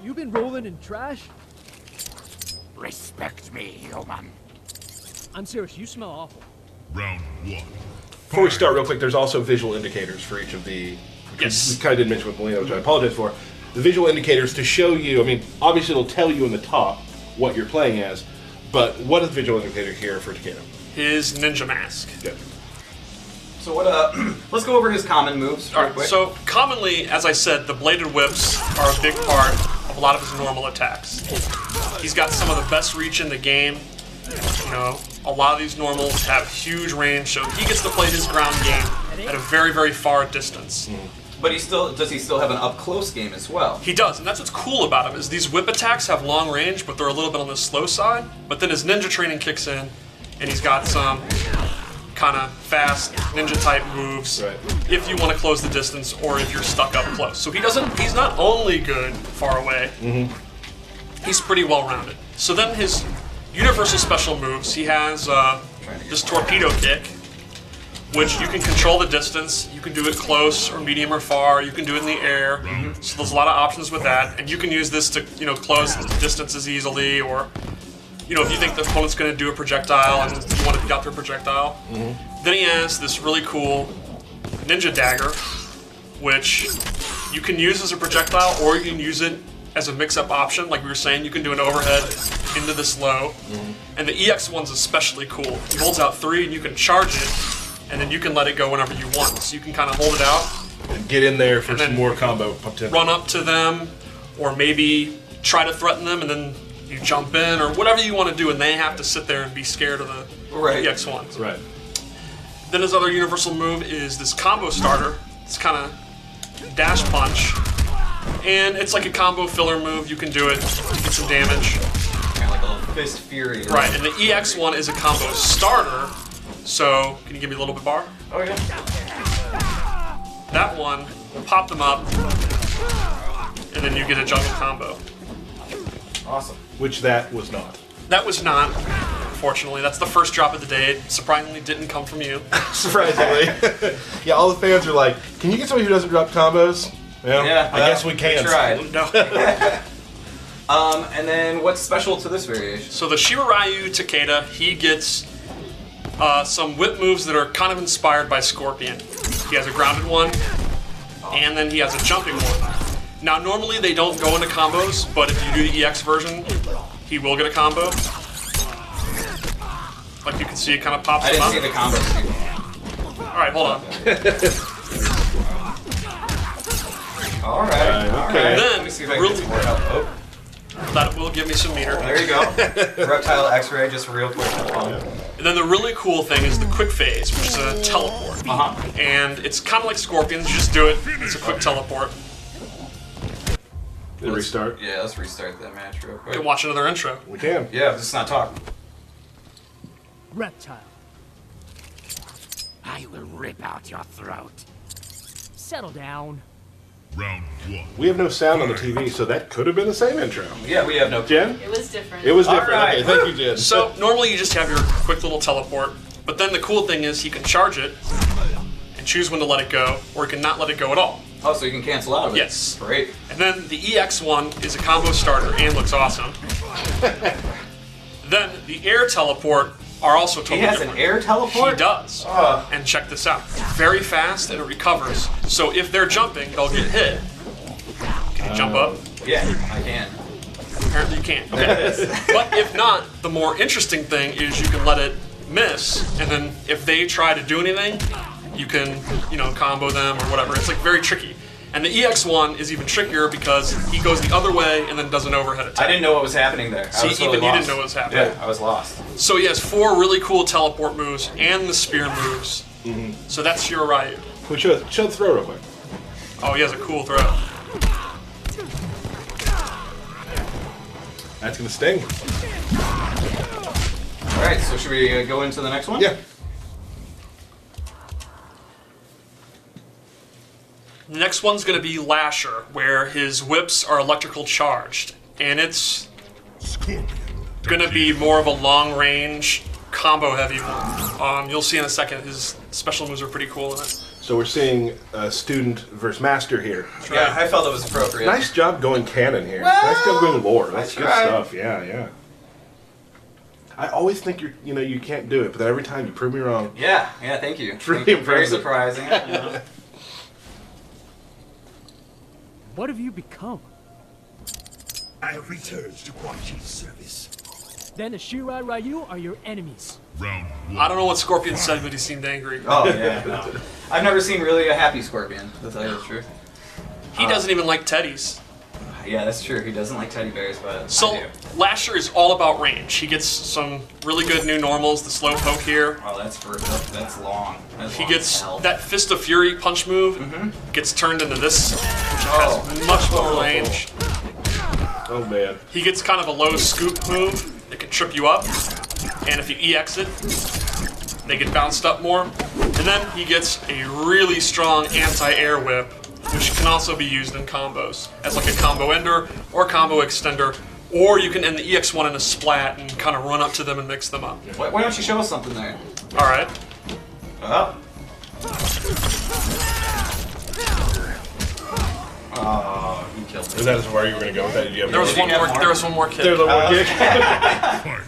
You been rolling in trash? Respect me, human. I'm serious, you smell awful. Round 1. Before we start, real quick, there's also visual indicators for each of the... Yes. We kind of did mention with Molino, which I apologize for. The visual indicators to show you, I mean, obviously it'll tell you in the top what you're playing as, but what is the visual indicator here for Takada? His ninja mask. Good. So what? Let's go over his common moves real quick. So commonly, as I said, the bladed whips are a big part of a lot of his normal attacks. He's got some of the best reach in the game. You know, a lot of these normals have huge range, so he gets to play his ground game at a very, very far distance. But does he still have an up close game as well? He does, and that's what's cool about him, is these whip attacks have long range, but they're a little bit on the slow side. But then his ninja training kicks in, and he's got some kind of fast ninja type moves if you want to close the distance or if you're stuck up close. So he's not only good far away, he's pretty well rounded. So then his universal special moves, he has this torpedo kick, which you can control the distance. You can do it close or medium or far. You can do it in the air. So there's a lot of options with that. And you can use this to, close distances easily, or, if you think the opponent's going to do a projectile and you want to beat out their projectile. Then he has this really cool ninja dagger, which you can use as a projectile or you can use it as a mix-up option. Like we were saying, you can do an overhead into this low. And the EX one's especially cool. He holds out 3 and you can charge it, and then you can let it go whenever you want. So you can kind of hold it out. And get in there for some more combo potential. Run up to them, or maybe try to threaten them, and then you jump in, or whatever you want to do, and they have to sit there and be scared of the EX ones. Right. Then his other universal move is this combo starter. It's kind of dash punch. And it's like a combo filler move. You can do it, get some damage. Kind of like a little fist fury. Right, and the EX one is a combo starter. So, can you give me a little bit bar? Oh, yeah. That one will pop them up, and then you get a jungle combo. Awesome. Which that was not. That was not, unfortunately. That's the first drop of the day. It surprisingly didn't come from you. Surprisingly. Yeah, all the fans are like, can you get somebody who doesn't drop combos? Yeah, I guess we can. Tried. No. And then what's special to this variation? So the Shiroryu Takada, he gets some whip moves that are kind of inspired by Scorpion. He has a grounded one, and then he has a jumping one. Now, normally they don't go into combos, but if you do the EX version, he will get a combo. Like you can see, it kind of pops him up. I didn't see the combos. Alright, hold on. Alright. Okay. Then, Let me see if I can get some more help. Oh, that will give me some meter. there you go. Reptile X-ray, just real quick. And then the really cool thing is the quick phase, which is a teleport. And it's kind of like Scorpions, you just do it, it's a quick teleport. Did restart? Yeah, let's restart that match real You quick. can watch another intro. We can. Yeah, let's not talk. Reptile. I will rip out your throat. Settle down. Round 1. We have no sound on the TV, so that could have been the same intro. Yeah, we have no... Jen? It was different. It was different. All right. Okay, thank you, Jen. So normally you just have your quick little teleport, but then the cool thing is he can charge it and choose when to let it go, or he can not let it go at all. Oh, so you can cancel out of it? Yes. Great. And then the EX one is a combo starter and looks awesome. Then the air teleport are also totally He has different. an air teleport? He does. And check this out. Very fast and it recovers. So if they're jumping, they'll get hit. Can you jump up? Yeah, I can. Apparently you can't. Okay. But if not, the more interesting thing is you can let it miss, and then if they try to do anything, you can, combo them or whatever. It's like very tricky. And the EX one is even trickier because he goes the other way and then does an overhead attack. I didn't know what was happening there. See, I was totally even you lost. didn't know what was happening. Yeah, I was lost. So he has 4 really cool teleport moves and the spear moves. So that's Shiroryu. Can we show the throw real quick? Oh, he has a cool throw. That's going to sting. Alright, so should we go into the next one? Yeah. The next one's going to be Lasher, where his whips are electrical charged. And it's going to be more of a long-range, combo-heavy one. You'll see in a second, his special moves are pretty cool in it. So we're seeing student versus master here. Yeah, I felt it was appropriate. Nice job going canon here. Well, nice job going lore. That's good tried. stuff. Yeah, yeah. I always think you can't do it, but then every time you prove me wrong. Yeah, thank you. It's really Very impressive. surprising. What have you become? I have returned to Quanchi's service. Then Ashirai Ryu are your enemies. Round 1. I don't know what Scorpion said, but he seemed angry. Oh, yeah. No. I've never seen really a happy Scorpion, to tell you the truth. He doesn't even like teddies. Yeah, that's true. He doesn't like teddy bears, but I So, do. Lasher is all about range. He gets some really good new normals, the slow poke here. Oh, that's long. That's He long gets as hell. that Fist of Fury punch move, gets turned into this, which has much more range. Oh man. He gets kind of a low scoop move that can trip you up, and if you EX it, they get bounced up more. And then he gets a really strong anti-air whip, which can also be used in combos as like a combo ender or combo extender, or you can end the EX1 in a splat and kind of run up to them and mix them up. Why don't you show us something there? All right. Oh, he killed Is me. that as far you were going to go with that? Did you have There was Did you one have more. more? There was one more kick. There's a more kick.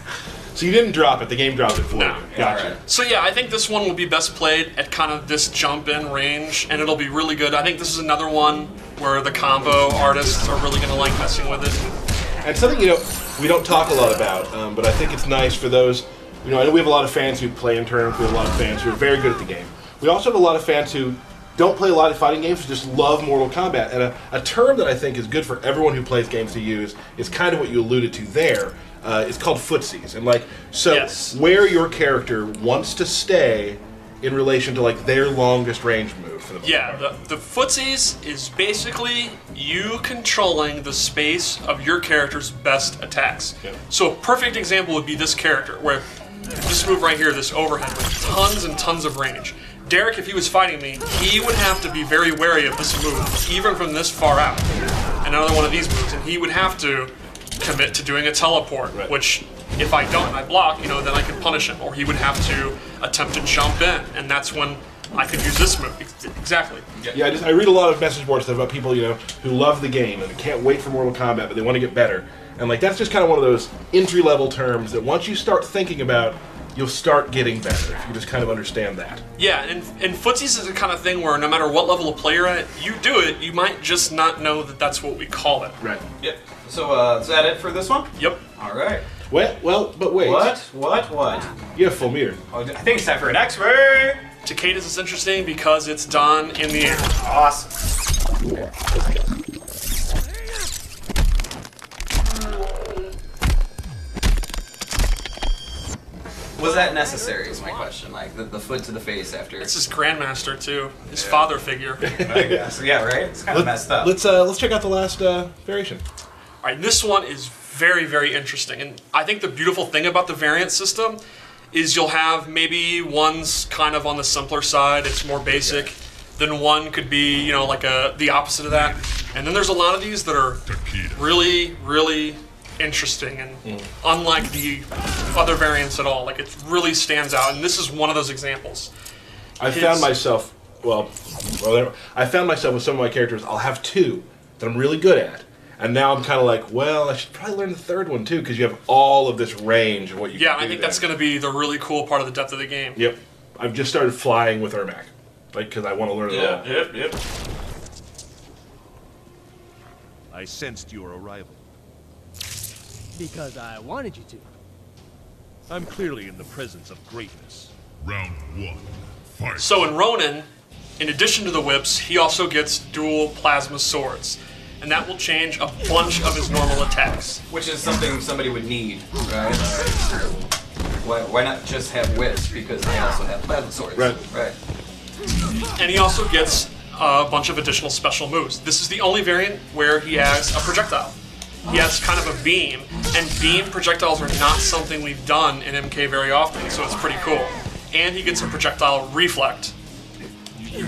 So you didn't drop it. The game dropped it for No. you. Gotcha. Alright. So yeah, I think this one will be best played at kind of this jump in range, and it'll be really good. I think this is another one where the combo artists are really going to like messing with it. And something we don't talk a lot about, but I think it's nice for those. I know we have a lot of fans who play in tournaments. We have a lot of fans who are very good at the game. We also have a lot of fans who don't play a lot of fighting games, who just love Mortal Kombat. And a term that I think is good for everyone who plays games to use is kind of what you alluded to there. It's called footsies, and Yes. where your character wants to stay in relation to their longest range move. For the most Yeah, part. the footsies is basically you controlling the space of your character's best attacks. Yep. So a perfect example would be this character, where this move right here, this overhead with tons and tons of range. Derek, if he was fighting me, he would have to be very wary of this move, even from this far out. Another one of these moves, and he would have to commit to doing a teleport, Right. which if I don't and I block, then I can punish him, or he would have to attempt to jump in, and that's when I could use this move. Exactly. Yeah, I read a lot of message board stuff about people, who love the game and can't wait for Mortal Kombat, but they want to get better. And that's just kind of one of those entry-level terms that once you start thinking about, you'll start getting better if you just kind of understand that. Yeah, and footsies is the kind of thing where no matter what level of play you're at, you do it, you might just not know that that's what we call it. Right. Yep. So, is that it for this one? Yep. All right. Well, but wait. What? You have full meter. Oh, I think it's time for an X-ray. Takeda's is interesting because it's done in the air. Awesome. Was that necessary is my question. The foot to the face after. It's his grandmaster too, his father figure. I guess. Yeah, right? It's kind of messed up. Let's check out the last variation. All right, this one is very, very interesting, and I think the beautiful thing about the variant system is you'll have maybe one's kind of on the simpler side, it's more basic, then one could be, the opposite of that, and then there's a lot of these that are really, really interesting and unlike the other variants at all. It really stands out, and this is one of those examples. I found myself with some of my characters. I'll have two that I'm really good at, and now I'm kind of I should probably learn the third one too, because you have all of this range of what you Yeah, can do I think there. that's going to be the really cool part of the depth of the game. Yep. I've just started flying with Ermac, because I want to learn it all. Yep. I sensed your arrival. Because I wanted you to. I'm clearly in the presence of greatness. Round 1. Fight. So in Ronin, in addition to the whips, he also gets dual plasma swords, and that will change a bunch of his normal attacks. Which is something somebody would need, right? Why not just have whips? Because they also have plasma swords. Right. And he also gets a bunch of additional special moves. This is the only variant where he has a projectile. He has kind of a beam, and beam projectiles are not something we've done in MK very often, so it's pretty cool. And he gets a projectile reflect. Right.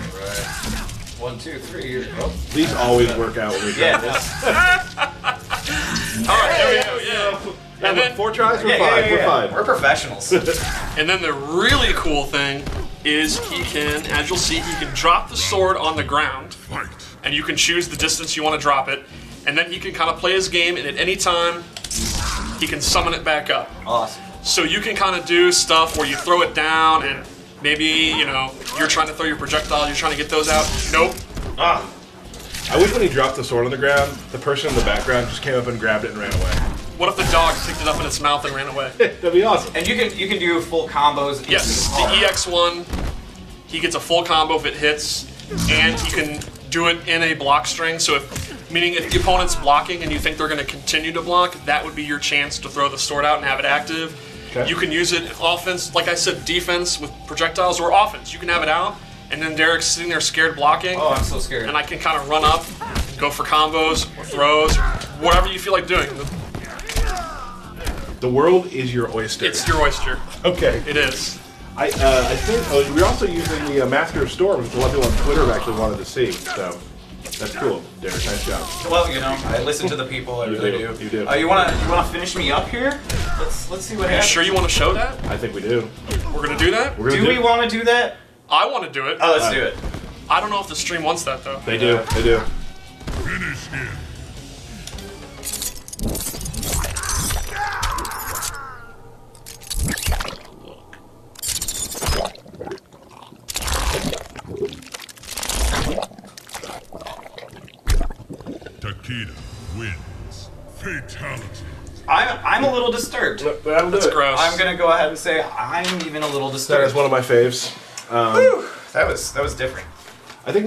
1, 2, 3. Oh. These always work out when we Yeah. All right, there we go, yeah. And then, 4 tries, we're fine. We're fine. We're professionals. and then the really cool thing is he can, as you'll see, he can drop the sword on the ground, and you can choose the distance you want to drop it, and then he can kind of play his game, and at any time, he can summon it back up. Awesome. So you can kind of do stuff where you throw it down, and maybe, you know, you're trying to throw your projectiles, you're trying to get those out. Nope. I wish when he dropped the sword on the ground, the person in the background just came up and grabbed it and ran away. What if the dog picked it up in its mouth and ran away? That'd be awesome. And you can do full combos. Yes, the EX1, he gets a full combo if it hits, and he can do it in a block string. So meaning if the opponent's blocking and you think they're going to continue to block, that would be your chance to throw the sword out and have it active. Okay. You can use it in offense, like I said, defense with projectiles, or offense. You can have it out, and then Derek's sitting there scared blocking. Oh, I'm so scared. And I can kind of run up, go for combos, or throws, or whatever you feel like doing. The world is your oyster. It's your oyster. Okay. It is. I think we're also using the Master of Storms, which a lot of people on Twitter have actually wanted to see. So that's cool, Derek. Nice job. Well, you know, I listen to the people. I really do. You do. You wanna finish me up here? Let's see what happens. You sure you want to show that? I think we do. We're gonna do that. Do we want to do that? I want to do it. Oh, let's do it. I don't know if the stream wants that though. They do. They do. Finish him. Takada wins. Fatality. I'm a little disturbed. That's gross. I'm gonna go ahead and say I'm even a little disturbed. That is one of my faves. Whew, that was different. I think